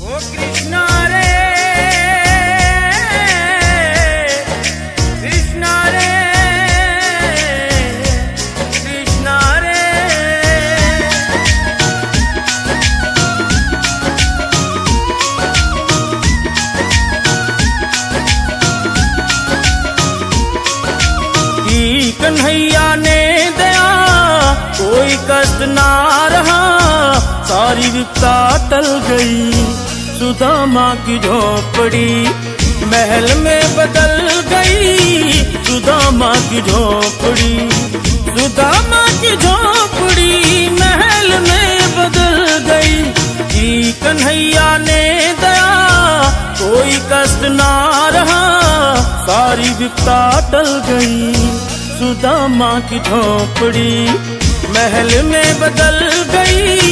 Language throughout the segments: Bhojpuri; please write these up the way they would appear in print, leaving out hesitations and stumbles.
ओ कृष्णा रे कृष्णा रे कृष्णा रे। की कन्हैया ने दया कोई कष्ट ना रहा, सारी विपदा टल गई। सुदामा की झोपड़ी महल में बदल गई। सुदामा की झोपड़ी, सुदामा की झोपड़ी महल में बदल गई। कि कन्हैया ने दया कोई कष्ट ना रहा, सारी विपदा टल गई। सुदामा की झोपड़ी महल में बदल गई।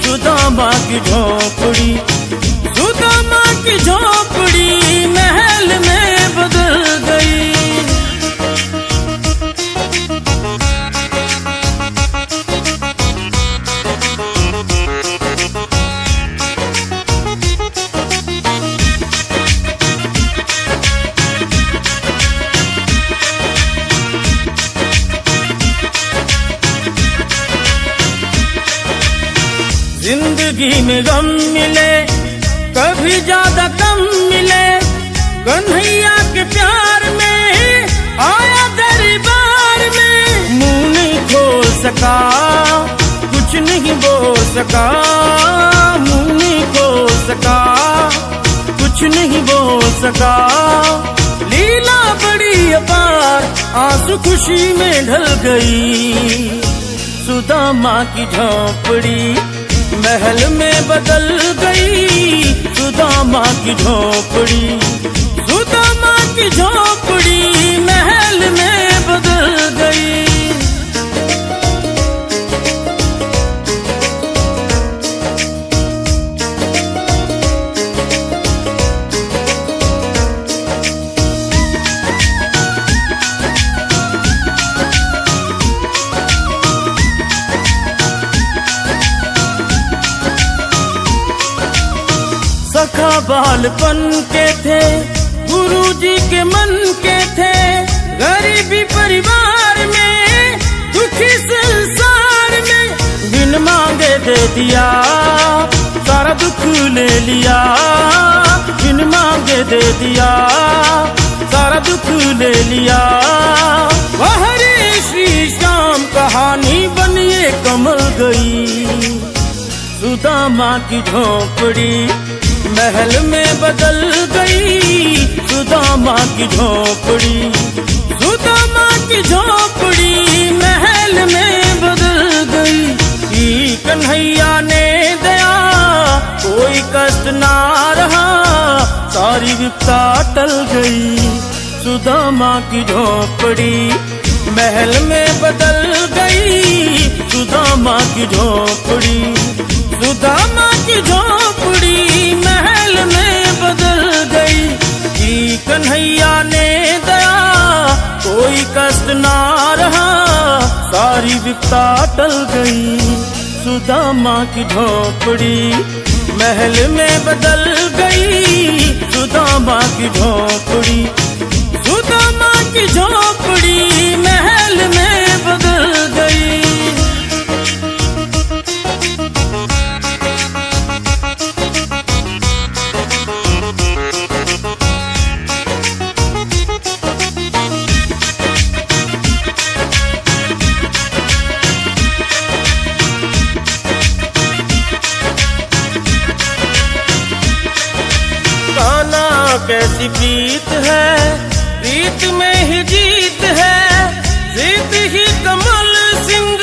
सुदामा की झोपड़ी, सुदामा की झोपड़ी महल में बदल गई। जिंदगी में गम मिले कभी ज्यादा कम मिले, कन्हैया के प्यार में आया दरबार में। मुंह नहीं खोल सका, कुछ नहीं बोल सका, मुंह नहीं खोल सका, कुछ नहीं बोल सका। लीला बड़ी अपार आंसू खुशी में ढल गई। सुदामा की झोपड़ी महल में बदल गई। सुदामा की झोपड़ी, सुदामा की झोपड़ी महल में बदल गई। सखा बालपन के थे, गुरुजी के मन के थे। गरीबी परिवार में, दुखी संसार में, बिन मांगे दे दिया, सारा दुख ले लिया। बिन मांगे दे दिया, सारा दुख ले लिया। हरे श्री श्याम कहानी बनिए कमल गई। सुदामा की झोपड़ी महल में बदल गई। सुदामा की झोपड़ी, सुदामा की झोपड़ी महल में बदल गई। कि कन्हैया ने दया कोई कष्ट ना रहा, सारी विपदा टल गई। सुदामा की झोपड़ी महल में बदल गई। सुदामा की झोपड़ी, सुदामा की झोपड़ी महल में बदल गई। कि कन्हैया ने दया कोई कष्ट ना रहा, सारी विपदा टल गई। सुदामा की झोपड़ी महल में बदल गई। सुदामा की झोपड़ी, सुदामा की झोपड़ी महल में बदल गई। कैसी प्रीत है, प्रीत में ही जीत है। जीत ही कमल सिंह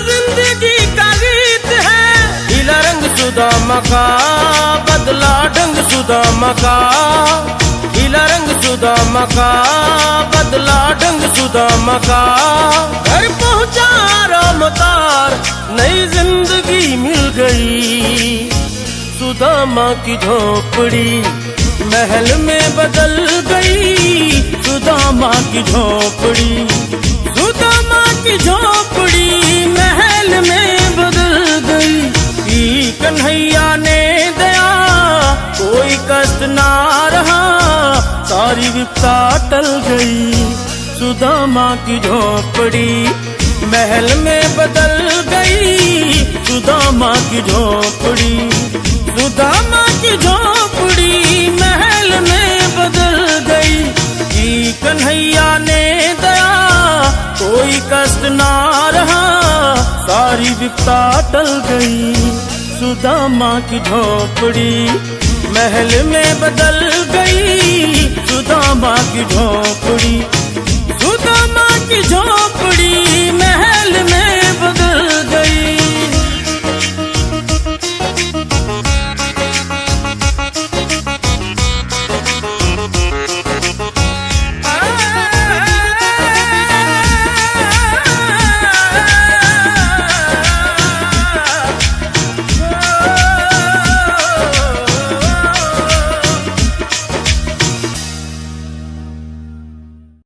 जिंदगी का गीत है। नीला रंग सुदामा का, बदला ढंग सुदामा का। नीला रंग सुदामा का, बदला ढंग सुदामा का। घर पहुंचा रामतार, नई जिंदगी मिल गई। सुदामा की झोपड़ी महल में बदल गई। सुदामा की झोपड़ी, सुदामा की झोपड़ी महल में बदल गई। कि कन्हैया ने दया सारी विपदा टल गई। सुदामा की झोपड़ी महल में बदल गई। सुदामा की झोपड़ी, सुदामा की झोपड़ी महल में बदल गई। कि कन्हैया ने दया कोई कष्ट ना रहा, सारी विपदा टल गई। सुदामा की झोपड़ी महल में बदल गई। सुदामा की झोपड़ी, सुदामा की झोपड़ी महल में